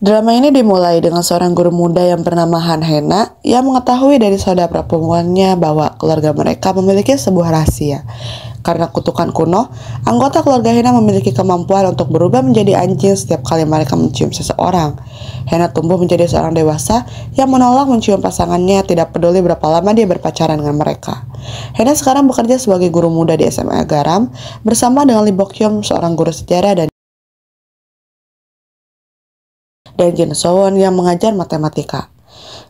Drama ini dimulai dengan seorang guru muda yang bernama Han Hena yang mengetahui dari saudara perempuannya bahwa keluarga mereka memiliki sebuah rahasia. Karena kutukan kuno, anggota keluarga Hena memiliki kemampuan untuk berubah menjadi anjing setiap kali mereka mencium seseorang. Hena tumbuh menjadi seorang dewasa yang menolak mencium pasangannya, tidak peduli berapa lama dia berpacaran dengan mereka. Hena sekarang bekerja sebagai guru muda di SMA Garam bersama dengan Lee Bok-hyun, seorang guru sejarah, dan Jin So-won yang mengajar matematika.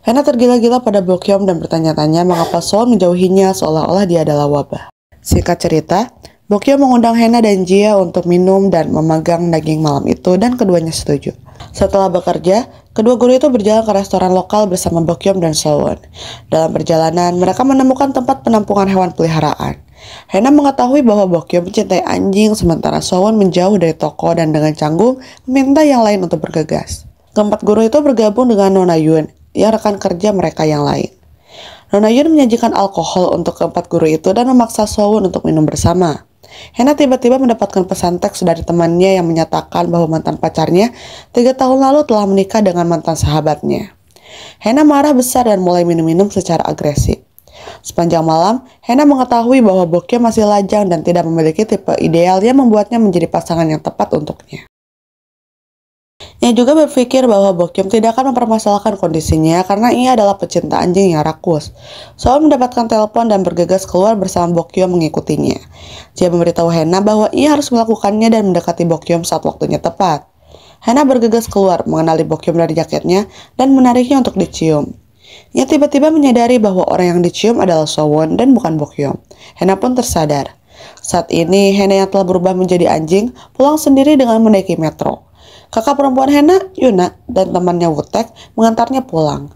Hena tergila-gila pada Bok-hyun dan bertanya-tanya mengapa So-won menjauhinya seolah-olah dia adalah wabah. Singkat cerita, Bok-hyun mengundang Hena dan Jia untuk minum dan memegang daging malam itu dan keduanya setuju. Setelah bekerja, kedua guru itu berjalan ke restoran lokal bersama Bok-hyun dan So-won. Dalam perjalanan, mereka menemukan tempat penampungan hewan peliharaan. Hena mengetahui bahwa Bok-hyun mencintai anjing sementara So-won menjauh dari toko dan dengan canggung meminta yang lain untuk bergegas. Keempat guru itu bergabung dengan Nona Yun, yang rekan kerja mereka yang lain. Nona Yun menyajikan alkohol untuk keempat guru itu dan memaksa So-won untuk minum bersama. Hena tiba-tiba mendapatkan pesan teks dari temannya yang menyatakan bahwa mantan pacarnya 3 tahun lalu telah menikah dengan mantan sahabatnya. Hena marah besar dan mulai minum-minum secara agresif. Sepanjang malam, Hena mengetahui bahwa Bok-hyun masih lajang dan tidak memiliki tipe ideal yang membuatnya menjadi pasangan yang tepat untuknya. Ia juga berpikir bahwa Bok-hyun tidak akan mempermasalahkan kondisinya karena ia adalah pecinta anjing yang rakus. So-won mendapatkan telepon dan bergegas keluar bersama Bok-hyun mengikutinya. Dia memberitahu Hena bahwa ia harus melakukannya dan mendekati Bok-hyun saat waktunya tepat. Hena bergegas keluar, mengenali Bok-hyun dari jaketnya dan menariknya untuk dicium. Ia tiba-tiba menyadari bahwa orang yang dicium adalah So-won dan bukan Bok-hyun. Hena pun tersadar. Saat ini, Hena yang telah berubah menjadi anjing pulang sendiri dengan menaiki metro. Kakak perempuan Hena, Yuna, dan temannya Woo-taek mengantarnya pulang.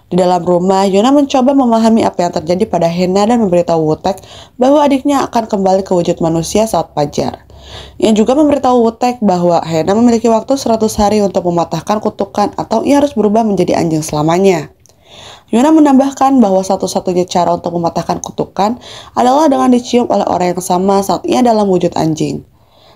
Di dalam rumah, Yuna mencoba memahami apa yang terjadi pada Hena dan memberitahu Woo-taek bahwa adiknya akan kembali ke wujud manusia saat fajar. Ia juga memberitahu Woo-taek bahwa Hena memiliki waktu 100 hari untuk mematahkan kutukan atau ia harus berubah menjadi anjing selamanya. Yuna menambahkan bahwa satu-satunya cara untuk mematahkan kutukan adalah dengan dicium oleh orang yang sama saat ia dalam wujud anjing.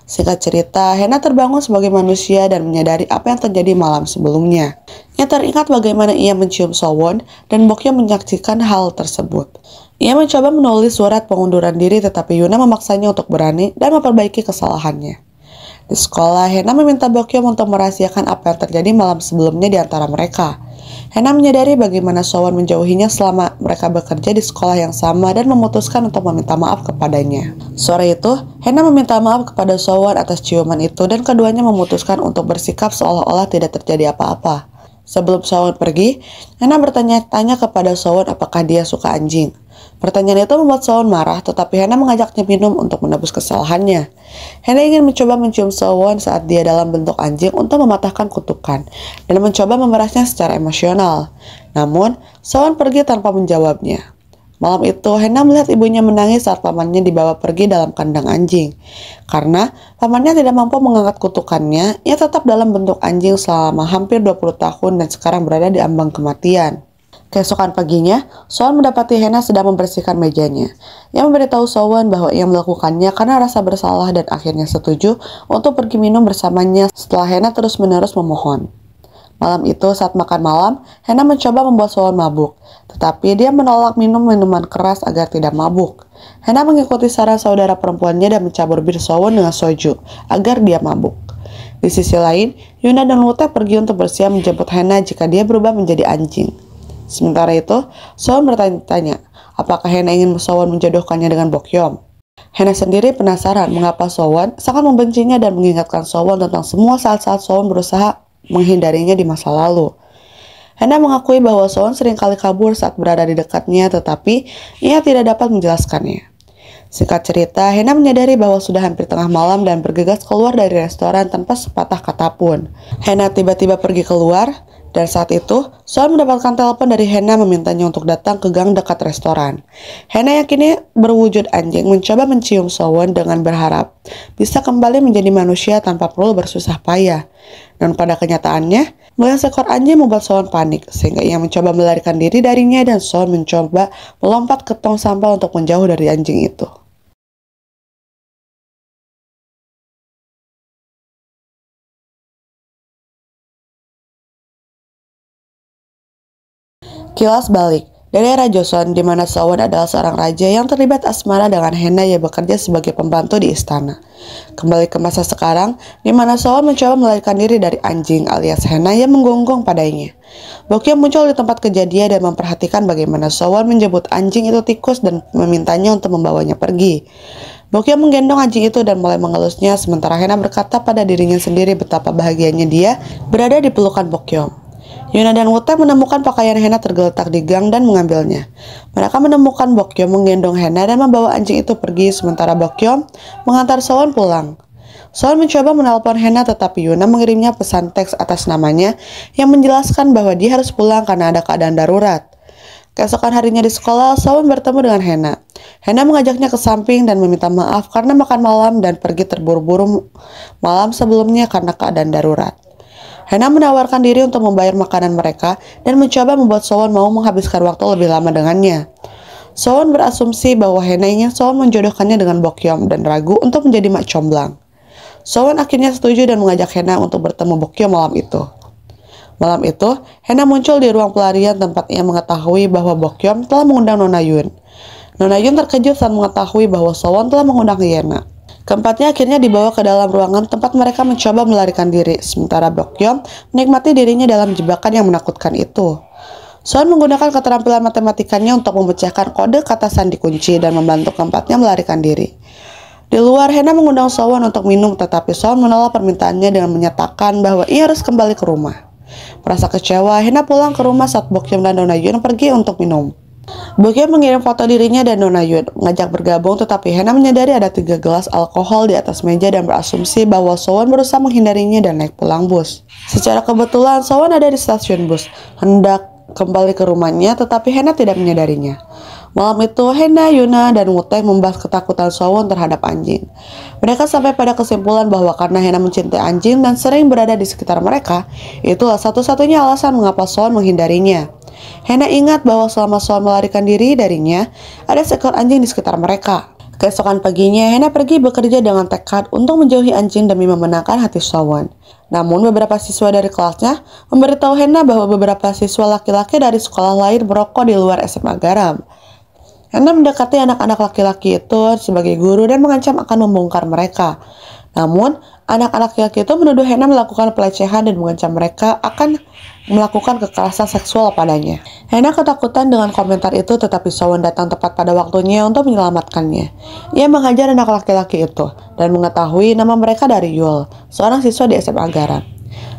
Singkat cerita, Hena terbangun sebagai manusia dan menyadari apa yang terjadi malam sebelumnya. Ia teringat bagaimana ia mencium So-won dan Bok-hyun menyaksikan hal tersebut. Ia mencoba menulis surat pengunduran diri tetapi Yuna memaksanya untuk berani dan memperbaiki kesalahannya. Di sekolah, Hena meminta Bok-hyun untuk merahasiakan apa yang terjadi malam sebelumnya di antara mereka. Hena menyadari bagaimana So-won menjauhinya selama mereka bekerja di sekolah yang sama dan memutuskan untuk meminta maaf kepadanya. Sore itu, Hena meminta maaf kepada So-won atas ciuman itu dan keduanya memutuskan untuk bersikap seolah-olah tidak terjadi apa-apa. Sebelum So-won pergi, Hena bertanya-tanya kepada So-won apakah dia suka anjing. Pertanyaan itu membuat So-won marah, tetapi Hena mengajaknya minum untuk menebus kesalahannya. Hena ingin mencoba mencium So-won saat dia dalam bentuk anjing untuk mematahkan kutukan, dan mencoba memerasnya secara emosional. Namun, So-won pergi tanpa menjawabnya. Malam itu, Hena melihat ibunya menangis saat pamannya dibawa pergi dalam kandang anjing. Karena pamannya tidak mampu mengangkat kutukannya, ia tetap dalam bentuk anjing selama hampir 20 tahun dan sekarang berada di ambang kematian. Keesokan paginya, So-won mendapati Hena sedang membersihkan mejanya. Ia memberitahu So-won bahwa ia melakukannya karena rasa bersalah dan akhirnya setuju untuk pergi minum bersamanya setelah Hena terus-menerus memohon. Malam itu saat makan malam, Hena mencoba membuat So-won mabuk, tetapi dia menolak minum minuman keras agar tidak mabuk. Hena mengikuti saran saudara perempuannya dan mencabur bir So-won dengan soju agar dia mabuk. Di sisi lain, Yuna dan Woo-taek pergi untuk bersiap menjemput Hena jika dia berubah menjadi anjing. Sementara itu, So-won bertanya-tanya, apakah Hena ingin So-won menjodohkannya dengan Bok-hyun? Hena sendiri penasaran mengapa So-won sangat membencinya dan mengingatkan So-won tentang semua saat-saat So-won berusaha menghindarinya di masa lalu. Hena mengakui bahwa So-won seringkali kabur saat berada di dekatnya, tetapi ia tidak dapat menjelaskannya. Singkat cerita, Hena menyadari bahwa sudah hampir tengah malam dan bergegas keluar dari restoran tanpa sepatah kata pun. Hena tiba-tiba pergi keluar, dan saat itu, So-won mendapatkan telepon dari Hena memintanya untuk datang ke gang dekat restoran. Hena yang kini berwujud anjing mencoba mencium So-won dengan berharap bisa kembali menjadi manusia tanpa perlu bersusah payah. Dan pada kenyataannya, melihat seekor anjing membuat So-won panik, sehingga ia mencoba melarikan diri darinya dan So-won mencoba melompat ke tong sampah untuk menjauh dari anjing itu. Kilas balik, dari era Joseon di mana Sowon adalah seorang raja yang terlibat asmara dengan Hena yang bekerja sebagai pembantu di istana. Kembali ke masa sekarang, di mana Sowon mencoba melarikan diri dari anjing alias Hena yang menggonggong padanya. Bokyeom muncul di tempat kejadian dan memperhatikan bagaimana Sowon menyebut anjing itu tikus dan memintanya untuk membawanya pergi. Bokyeom menggendong anjing itu dan mulai mengelusnya, sementara Hena berkata pada dirinya sendiri betapa bahagianya dia berada di pelukan Bokyeom. Yuna dan Woo-tae menemukan pakaian Hena tergeletak di gang dan mengambilnya. Mereka menemukan Bokyeom menggendong Hena dan membawa anjing itu pergi, sementara Bokyeom mengantar Sowon pulang. Sowon mencoba menelpon Hena, tetapi Yuna mengirimnya pesan teks atas namanya yang menjelaskan bahwa dia harus pulang karena ada keadaan darurat. Keesokan harinya di sekolah, Sowon bertemu dengan Hena. Hena mengajaknya ke samping dan meminta maaf karena makan malam dan pergi terburu-buru malam sebelumnya karena keadaan darurat. Hena menawarkan diri untuk membayar makanan mereka dan mencoba membuat Sowon mau menghabiskan waktu lebih lama dengannya. Sowon berasumsi bahwa Hena ingin Sowon menjodohkannya dengan Bokyeom dan ragu untuk menjadi mak comblang. Sowon akhirnya setuju dan mengajak Hena untuk bertemu Bokyeom malam itu. Malam itu, Hena muncul di ruang pelarian tempat ia mengetahui bahwa Bokyeom telah mengundang Nona Yun. Nona Yun terkejut saat mengetahui bahwa Sowon telah mengundang Hyena. Keempatnya akhirnya dibawa ke dalam ruangan tempat mereka mencoba melarikan diri, sementara Bokyeom menikmati dirinya dalam jebakan yang menakutkan itu. Sowon menggunakan keterampilan matematikanya untuk memecahkan kode kata sandi kunci dan membantu keempatnya melarikan diri. Di luar, Hena mengundang Sowon untuk minum, tetapi Sowon menolak permintaannya dengan menyatakan bahwa ia harus kembali ke rumah. Merasa kecewa, Hena pulang ke rumah saat Bokyeom dan Nona Yun pergi untuk minum. Bokyeom mengirim foto dirinya dan Nona Yun mengajak bergabung, tetapi Hena menyadari ada 3 gelas alkohol di atas meja dan berasumsi bahwa Sowon berusaha menghindarinya dan naik pulang bus. Secara kebetulan, Sowon ada di stasiun bus, hendak kembali ke rumahnya, tetapi Hena tidak menyadarinya. Malam itu, Hena, Yuna, dan Woo-tae membahas ketakutan Sowon terhadap anjing. Mereka sampai pada kesimpulan bahwa karena Hena mencintai anjing dan sering berada di sekitar mereka, itulah satu-satunya alasan mengapa Sowon menghindarinya. Hena ingat bahwa selama Sowon melarikan diri darinya, ada seekor anjing di sekitar mereka. Keesokan paginya, Hena pergi bekerja dengan tekad untuk menjauhi anjing demi memenangkan hati Sowon. Namun, beberapa siswa dari kelasnya memberitahu Hena bahwa beberapa siswa laki-laki dari sekolah lain merokok di luar SMA Garam. Hena mendekati anak-anak laki-laki itu sebagai guru dan mengancam akan membongkar mereka. Namun, anak-anak laki-laki itu menuduh Hena melakukan pelecehan dan mengancam mereka akan melakukan kekerasan seksual padanya. Hena ketakutan dengan komentar itu, tetapi Sowon datang tepat pada waktunya untuk menyelamatkannya. Ia menghajar anak laki-laki itu dan mengetahui nama mereka dari Yul, seorang siswa di SMA Garam.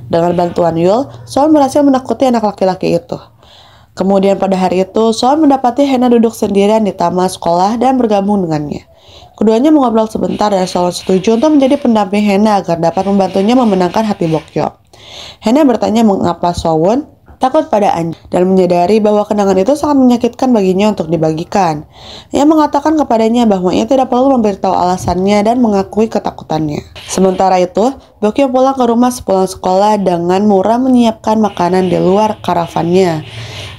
Dengan bantuan Yul, Sowon berhasil menakuti anak laki-laki itu. Kemudian pada hari itu, Sowon mendapati Hena duduk sendirian di taman sekolah dan bergabung dengannya. Keduanya mengobrol sebentar dan Sowon setuju untuk menjadi pendamping Hena agar dapat membantunya memenangkan hati Bokyeom. Hena bertanya mengapa Sowon takut pada anjing dan menyadari bahwa kenangan itu sangat menyakitkan baginya untuk dibagikan. Ia mengatakan kepadanya bahwa ia tidak perlu memberitahu alasannya dan mengakui ketakutannya. Sementara itu, Bokyeom pulang ke rumah sepulang sekolah dengan murah menyiapkan makanan di luar karavannya.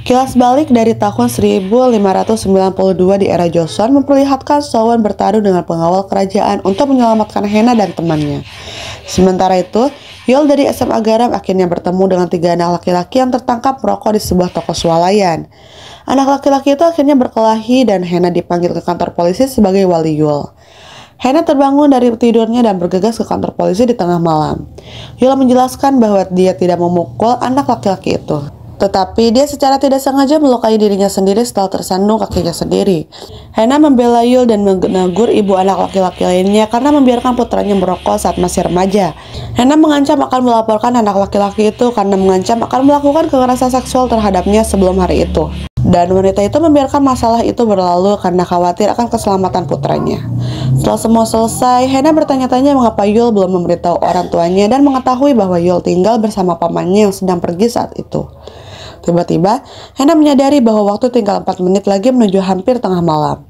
Kilas balik dari tahun 1592 di era Joseon memperlihatkan Sowon bertarung dengan pengawal kerajaan untuk menyelamatkan Hena dan temannya. Sementara itu, Yul dari SMA Garam akhirnya bertemu dengan 3 anak laki-laki yang tertangkap merokok di sebuah toko swalayan. Anak laki-laki itu akhirnya berkelahi dan Hena dipanggil ke kantor polisi sebagai wali Yul. Hena terbangun dari tidurnya dan bergegas ke kantor polisi di tengah malam. Yul menjelaskan bahwa dia tidak memukul anak laki-laki itu, tetapi dia secara tidak sengaja melukai dirinya sendiri setelah tersandung kakinya sendiri. Hena membela Yul dan menegur ibu anak laki-laki lainnya karena membiarkan putranya merokok saat masih remaja. Hena mengancam akan melaporkan anak laki-laki itu karena mengancam akan melakukan kekerasan seksual terhadapnya sebelum hari itu. Dan wanita itu membiarkan masalah itu berlalu karena khawatir akan keselamatan putranya. Setelah semua selesai, Hena bertanya-tanya mengapa Yul belum memberitahu orang tuanya dan mengetahui bahwa Yul tinggal bersama pamannya yang sedang pergi saat itu. Tiba-tiba, Hena menyadari bahwa waktu tinggal 4 menit lagi menuju hampir tengah malam.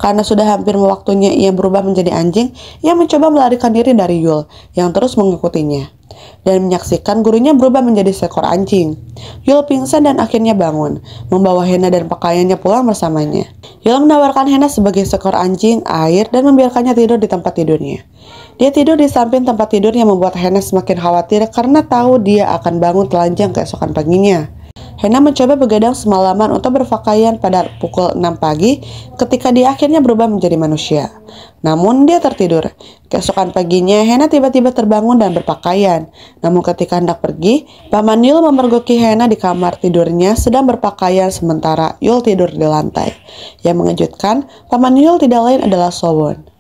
Karena sudah hampir waktunya ia berubah menjadi anjing, ia mencoba melarikan diri dari Yul yang terus mengikutinya dan menyaksikan gurunya berubah menjadi seekor anjing. Yul pingsan dan akhirnya bangun, membawa Hena dan pakaiannya pulang bersamanya. Yul menawarkan Hena sebagai seekor anjing, air, dan membiarkannya tidur di tempat tidurnya. Dia tidur di samping tempat tidur yang membuat Hena semakin khawatir karena tahu dia akan bangun telanjang keesokan paginya. Hena mencoba begadang semalaman untuk berpakaian pada pukul 6 pagi ketika dia akhirnya berubah menjadi manusia. Namun dia tertidur. Keesokan paginya, Hena tiba-tiba terbangun dan berpakaian. Namun ketika hendak pergi, Paman Yul memergoki Hena di kamar tidurnya sedang berpakaian sementara Yul tidur di lantai. Yang mengejutkan, Paman Yul tidak lain adalah Sowon.